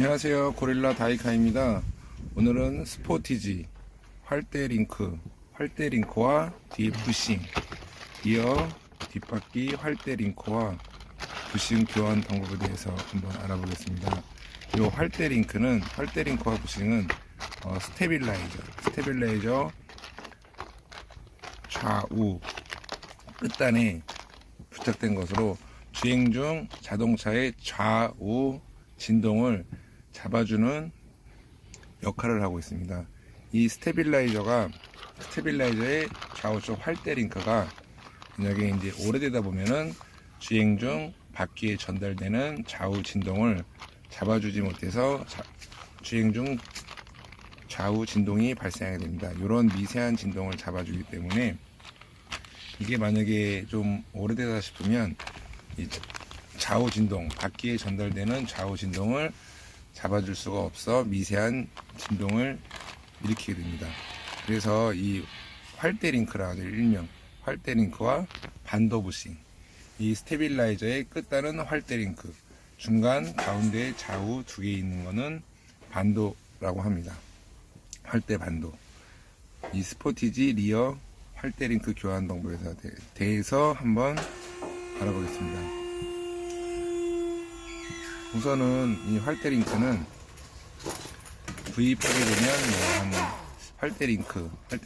안녕하세요, 고릴라 다이카입니다. 오늘은 스포티지 활대링크와 뒤에 부싱, 리어 뒷바퀴 활대링크와 부싱 교환 방법에 대해서 한번 알아보겠습니다. 이 활대링크와 부싱은 스테빌라이저 좌우 끝단에 부착된 것으로 주행 중 자동차의 좌우 진동을 잡아주는 역할을 하고 있습니다. 이 스테빌라이저의 좌우쪽 활대링크가 만약에 이제 오래되다 보면은 주행 중 바퀴에 전달되는 좌우 진동을 잡아주지 못해서 주행 중 좌우 진동이 발생하게 됩니다. 이런 미세한 진동을 잡아주기 때문에 이게 만약에 좀 오래되다 싶으면 이 좌우 진동, 바퀴에 전달되는 좌우 진동을 잡아줄 수가 없어 미세한 진동을 일으키게 됩니다. 그래서 이 활대링크라 일명 활대링크와 반도 부싱, 이 스테빌라이저의 끝단은 활대링크, 중간 가운데 좌우 두 개 있는 거는 반도라고 합니다. 활대 반도. 이 스포티지 리어 활대링크 교환 방법에 대해서 한번 알아보겠습니다. 우선은 이 활대링크는 구입하게 되면 활대링크가 한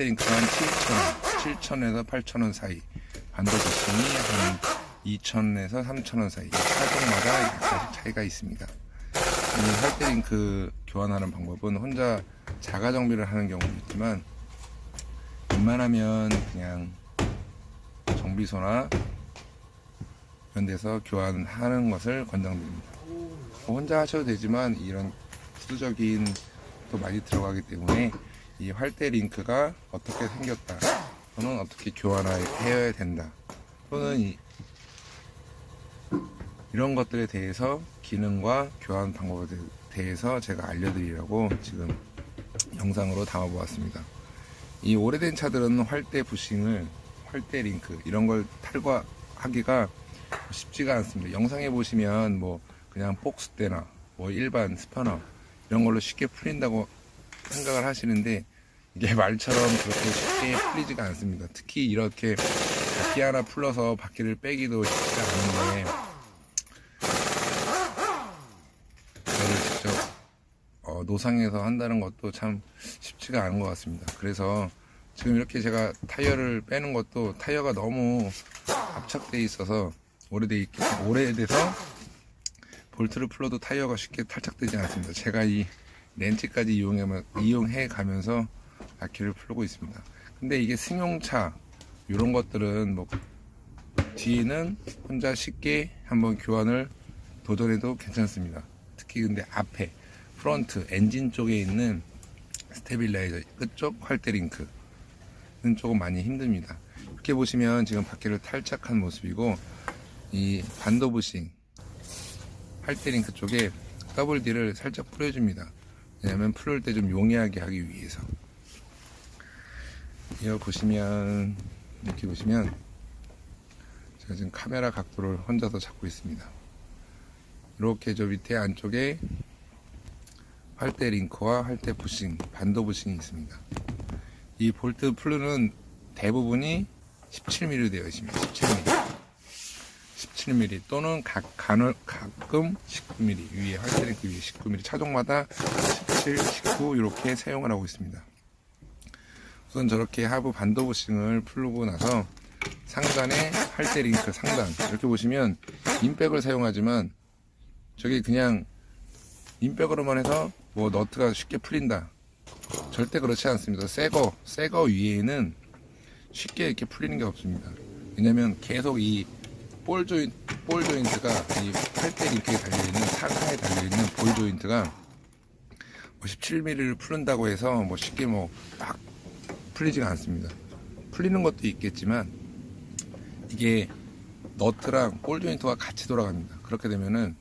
7,000에서 8,000원 사이, 반도 부싱이 한 2,000에서 3,000원 사이, 차종마다 약간씩 차이가 있습니다. 이 활대링크 교환하는 방법은 혼자 자가 정비를 하는 경우도 있지만 웬만하면 그냥 정비소나 이런 데서 교환하는 것을 권장드립니다. 혼자 하셔도 되지만 이런 구두적인 또 많이 들어가기 때문에 이 활대링크가 어떻게 생겼다, 또는 어떻게 교환해야 된다, 또는 이런 것들에 대해서 기능과 교환 방법에 대해서 제가 알려드리려고 지금 영상으로 담아보았습니다. 이 오래된 차들은 활대 부싱을, 활대링크 이런 걸 탈거하기가 쉽지가 않습니다. 영상에 보시면 그냥 복스대나 일반 스파너 이런 걸로 쉽게 풀린다고 생각을 하시는데 이게 말처럼 그렇게 쉽게 풀리지가 않습니다. 특히 이렇게 바퀴 하나 풀러서 바퀴를 빼기도 쉽지 않은데 이거를 직접 노상에서 한다는 것도 참 쉽지가 않은 것 같습니다. 그래서 지금 이렇게 제가 타이어를 빼는 것도 타이어가 너무 압착되어 있어서 오래돼서 볼트를 풀어도 타이어가 쉽게 탈착되지 않습니다. 제가 이 렌치까지 이용해 가면서 바퀴를 풀고 있습니다. 근데 이게 승용차 이런 것들은 뒤에는 혼자 쉽게 한번 교환을 도전해도 괜찮습니다. 특히 근데 앞에 프론트 엔진 쪽에 있는 스테빌라이저 끝쪽 활대링크는 조금 많이 힘듭니다. 이렇게 보시면 지금 바퀴를 탈착한 모습이고, 이 반도 부싱 활대링크 쪽에 WD를 살짝 뿌려줍니다. 왜냐면 풀을 때 좀 용이하게 하기 위해서. 이렇게 보시면 제가 지금 카메라 각도를 혼자서 잡고 있습니다. 이렇게 저 밑에 안쪽에 활대링크와 활대 부싱, 반도 부싱이 있습니다. 이 볼트 풀르는 대부분이 17mm 되어 있습니다. 17mm 또는 가끔 19mm, 위에 활대링크 위에 19mm, 차종마다 17, 19 이렇게 사용을 하고 있습니다. 우선 저렇게 하부 반도 부싱을 풀고 나서 상단에 활대링크 상단, 이렇게 보시면 인백을 사용하지만 저게 그냥 인백으로만 해서 너트가 쉽게 풀린다, 절대 그렇지 않습니다. 새거 위에는 쉽게 이렇게 풀리는 게 없습니다. 왜냐면 계속 이 볼 조인트가 이 활대링크에 달려있는, 상하에 달려있는 볼 조인트가 17mm를 풀는다고 해서 쉽게 막 풀리지가 않습니다. 풀리는 것도 있겠지만 이게 너트랑 볼 조인트가 같이 돌아갑니다. 그렇게 되면은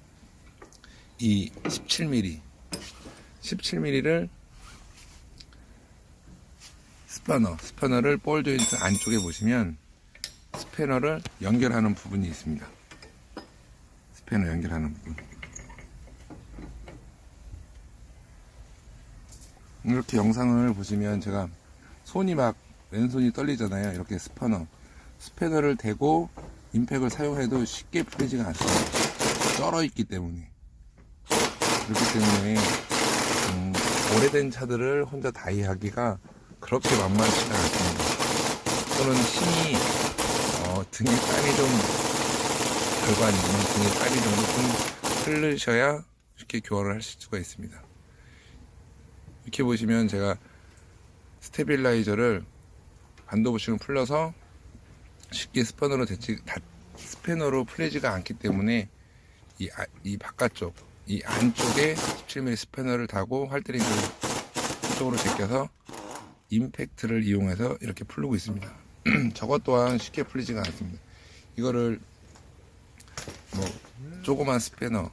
이 17mm를 스패너를 볼 조인트 안쪽에 보시면 스패너를 연결하는 부분이 있습니다. 스패너 연결하는 부분. 이렇게 영상을 보시면 제가 손이 막 왼손이 떨리잖아요. 이렇게 스패너를 대고 임팩을 사용해도 쉽게 풀리지가 않습니다. 쩔어 있기 때문에. 그렇기 때문에 오래된 차들을 혼자 다이하기가 그렇게 만만치가 않습니다. 또는 힘이 등에 땀이 좀 결과아니지만 등에 땀이 정도 좀 흐르셔야 쉽게 교환을 하실 수가 있습니다. 이렇게 보시면 제가 스테빌라이저를 반도부싱을 풀러서 쉽게 스패너로 풀리지가 않기 때문에 이 바깥쪽, 이 안쪽에 17mm 스패너를 다고 활대링을 쪽으로 제껴서 임팩트를 이용해서 이렇게 풀고 있습니다. 저것 또한 쉽게 풀리지가 않습니다. 이거를 뭐 조그만 스패너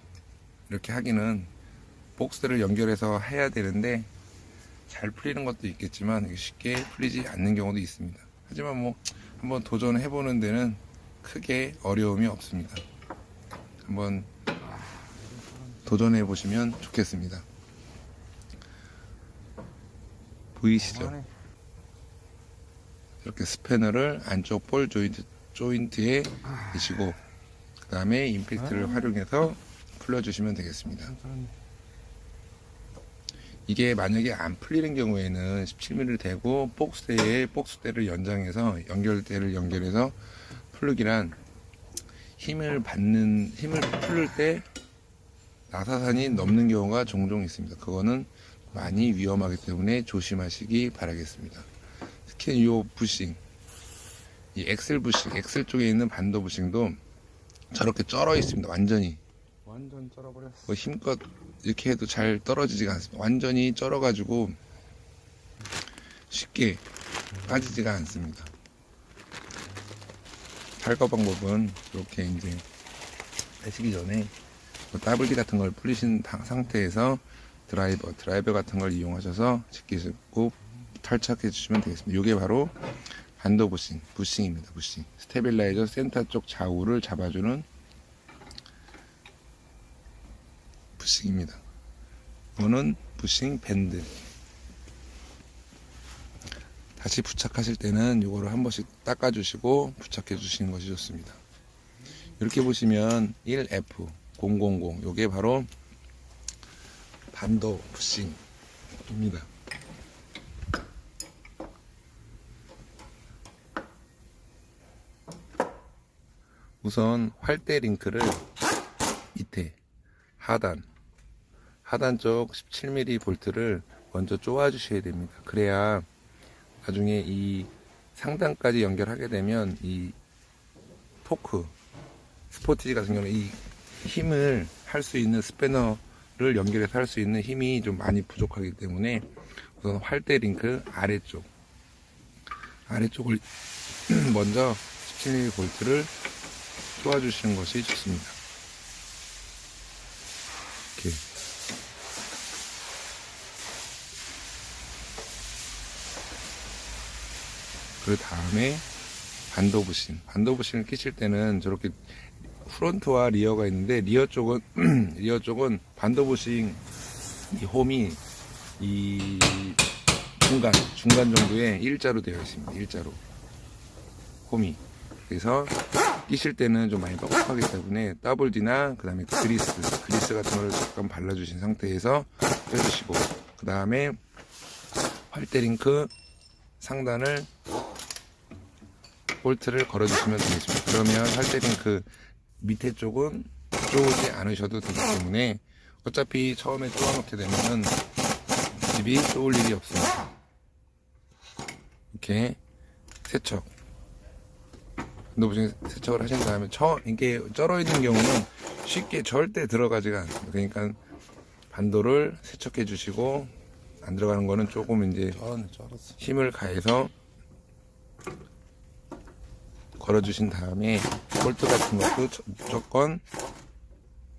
이렇게 하기는 복스를 연결해서 해야 되는데 잘 풀리는 것도 있겠지만 쉽게 풀리지 않는 경우도 있습니다. 하지만 뭐 한번 도전해 보는 데는 크게 어려움이 없습니다. 한번 도전해 보시면 좋겠습니다. 보이시죠? 이렇게 스패너를 안쪽 볼 조인트에 대시고 그 다음에 임팩트를 활용해서 풀어주시면 되겠습니다. 이게 만약에 안 풀리는 경우에는 17mm를 대고 복스대를 연장해서 연결대를 연결해서 풀기란 힘을 풀을 때 나사산이 넘는 경우가 종종 있습니다. 그거는 많이 위험하기 때문에 조심하시기 바라겠습니다. 특히 이 부싱, 이 엑셀 쪽에 있는 반도 부싱도 저렇게 쩔어 있습니다. 완전 쩔어버렸어. 뭐 힘껏 이렇게 해도 잘 떨어지지가 않습니다. 완전히 쩔어가지고 쉽게 빠지지가 않습니다. 탈거 방법은 이렇게 이제 빼시기 전에 뭐 WD 같은 걸 풀리신 상태에서 드라이버 같은 걸 이용하셔서 제끼시고 탈착해 주시면 되겠습니다. 이게 바로 반도 부싱입니다. 부싱. 스테빌라이저 센터 쪽 좌우를 잡아주는 부싱입니다. 이거는 부싱 밴드. 다시 부착하실 때는 이거를 한 번씩 닦아주시고 부착해 주시는 것이 좋습니다. 이렇게 보시면 1F000 요게 바로 반도 부싱입니다. 우선 활대 링크를 밑에 하단 쪽 17mm 볼트를 먼저 쪼아 주셔야 됩니다. 그래야 나중에 이 상단까지 연결하게 되면 이 토크 스포티지 같은 경우는 이 힘을 할 수 있는 스패너를 연결해서 할 수 있는 힘이 좀 많이 부족하기 때문에 우선 활대 링크 아래쪽을 먼저 17mm 볼트를 쪼아 주시는 것이 좋습니다. 이렇게 그 다음에 반도 부싱을 끼실 때는 저렇게 프론트와 리어가 있는데 리어 쪽은 반도 부싱 이 홈이 이 중간 정도에 일자로 되어 있습니다. 일자로 홈이. 그래서 끼실 때는 좀 많이 뻑뻑하기 때문에 WD나 그 다음에 그리스 같은 걸 잠깐 발라주신 상태에서 빼주시고 그 다음에 활대 링크 상단을 볼트를 걸어주시면 되겠습니다. 그러면 활대 링크 밑에 쪽은 쪼지 않으셔도 되기 때문에 어차피 처음에 쪼아놓게 되면은 집이 쪼을 일이 없습니다. 이렇게 세척을 하신 다음에 이게 쩔어 있는 경우는 쉽게 절대 들어가지가 않습니다. 그러니까 반도를 세척해 주시고 안 들어가는 거는 조금 이제 힘을 가해서 걸어주신 다음에 볼트 같은 것도 무조건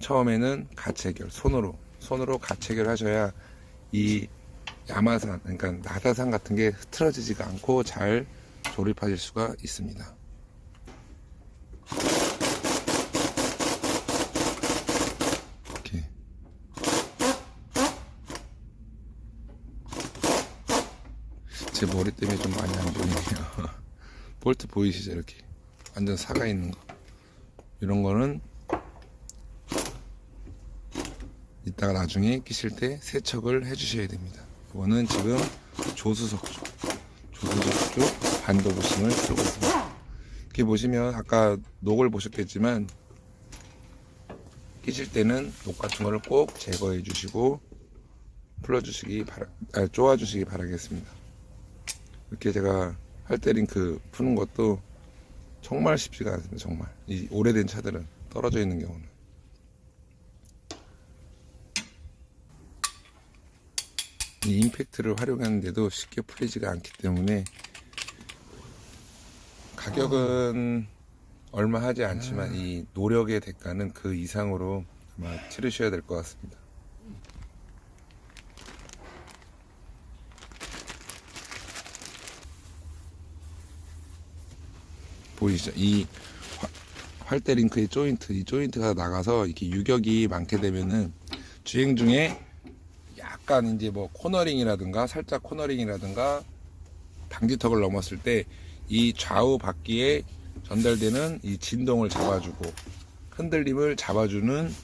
처음에는 가체결 손으로 가체결 하셔야 이 야마산 그러니까 나사산 같은 게 흐트러지지가 않고 잘 조립하실 수가 있습니다. 이렇게 제 머리 때문에 좀 많이 안 보이네요. 볼트 보이시죠? 이렇게 완전 사가 있는 거. 이런 거는 이따가 나중에 끼실 때 세척을 해주셔야 됩니다. 이거는 지금 조수석 쪽 반도 부싱을 쓰고 있습니다. 이렇게 보시면 아까 녹을 보셨겠지만 끼실 때는 녹 같은 거를 꼭 제거해 주시고 쪼아 주시기 바라겠습니다. 이렇게 제가 할때링크 푸는 것도 정말 쉽지가 않습니다. 정말 이 오래된 차들은 떨어져 있는 경우는 이 임팩트를 활용하는데도 쉽게 풀리지가 않기 때문에 가격은 얼마 하지 않지만 이 노력의 대가는 그 이상으로 아마 치르셔야 될 것 같습니다. 보이시죠? 이 활대 링크의 조인트, 이 조인트가 나가서 이렇게 유격이 많게 되면은 주행 중에 약간 이제 뭐 코너링이라든가 살짝 코너링이라든가 방지턱을 넘었을 때 이 좌우 바퀴에 전달되는 이 진동을 잡아주고 흔들림을 잡아주는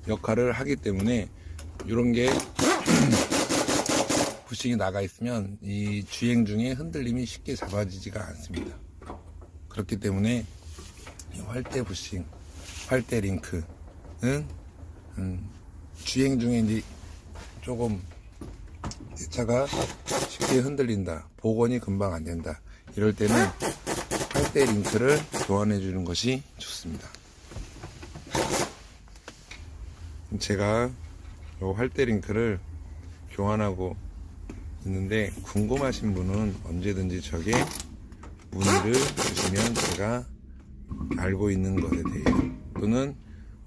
역할을 하기 때문에 이런 게 부싱이 나가 있으면 이 주행 중에 흔들림이 쉽게 잡아지지가 않습니다. 그렇기 때문에 이 활대 부싱, 활대 링크는 주행 중에 이제 조금 차가 쉽게 흔들린다, 복원이 금방 안 된다, 이럴 때는 활대 링크를 교환해 주는 것이 좋습니다. 제가 이 활대 링크를 교환하고 있는데 궁금하신 분은 언제든지 저게 문의를 주시면 제가 알고 있는 것에 대해서 또는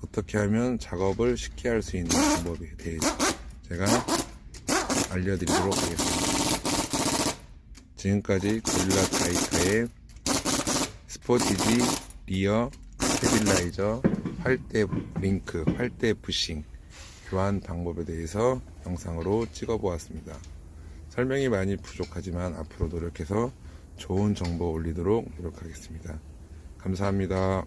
어떻게 하면 작업을 쉽게 할 수 있는 방법에 대해서 제가 알려드리도록 하겠습니다. 지금까지 고릴라 다이카의 스포티지 리어 스테빌라이저 활대 링크, 활대 부싱 교환 방법에 대해서 영상으로 찍어 보았습니다. 설명이 많이 부족하지만 앞으로 노력해서 좋은 정보 올리도록 노력하겠습니다. 감사합니다.